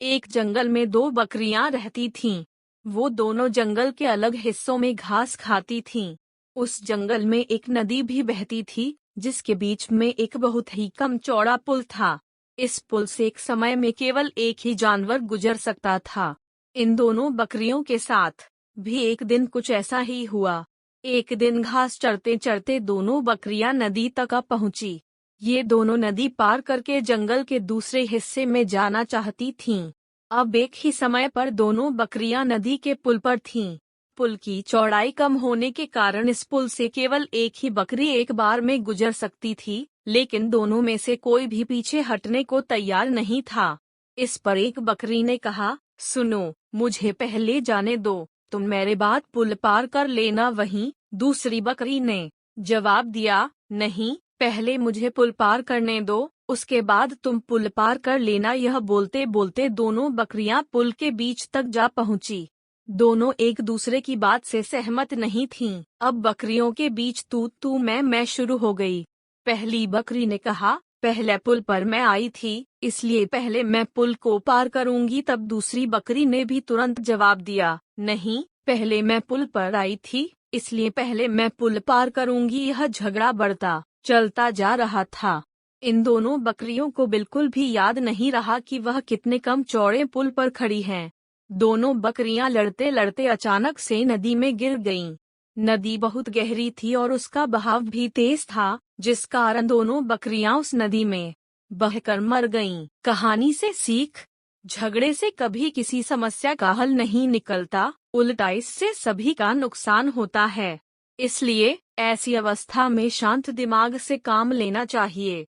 एक जंगल में दो बकरियां रहती थीं। वो दोनों जंगल के अलग हिस्सों में घास खाती थीं। उस जंगल में एक नदी भी बहती थी, जिसके बीच में एक बहुत ही कम चौड़ा पुल था। इस पुल से एक समय में केवल एक ही जानवर गुजर सकता था। इन दोनों बकरियों के साथ भी एक दिन कुछ ऐसा ही हुआ। एक दिन घास चरते चरते दोनों बकरियां नदी तक आ पहुंची। ये दोनों नदी पार करके जंगल के दूसरे हिस्से में जाना चाहती थीं। अब एक ही समय पर दोनों बकरियां नदी के पुल पर थीं। पुल की चौड़ाई कम होने के कारण इस पुल से केवल एक ही बकरी एक बार में गुजर सकती थी, लेकिन दोनों में से कोई भी पीछे हटने को तैयार नहीं था। इस पर एक बकरी ने कहा, सुनो, मुझे पहले जाने दो, तुम मेरे बाद पुल पार कर लेना। वहीं दूसरी बकरी ने जवाब दिया, नहीं, पहले मुझे पुल पार करने दो, उसके बाद तुम पुल पार कर लेना। यह बोलते बोलते दोनों बकरियां पुल के बीच तक जा पहुंची। दोनों एक दूसरे की बात से सहमत नहीं थीं। अब बकरियों के बीच तू मैं शुरू हो गई। पहली बकरी ने कहा, पहले पुल पर मैं आई थी, इसलिए पहले मैं पुल को पार करूंगी। तब दूसरी बकरी ने भी तुरंत जवाब दिया, नहीं, पहले मैं पुल पर आई थी, इसलिए पहले मैं पुल पार करूंगी। यह झगड़ा बढ़ता चलता जा रहा था। इन दोनों बकरियों को बिल्कुल भी याद नहीं रहा कि वह कितने कम चौड़े पुल पर खड़ी हैं। दोनों बकरियां लड़ते लड़ते अचानक से नदी में गिर गईं। नदी बहुत गहरी थी और उसका बहाव भी तेज था, जिस कारण दोनों बकरियां उस नदी में बहकर मर गईं। कहानी से सीख, झगड़े से कभी किसी समस्या का हल नहीं निकलता, उल्टा इससे सभी का नुकसान होता है। इसलिए ऐसी अवस्था में शांत दिमाग से काम लेना चाहिए।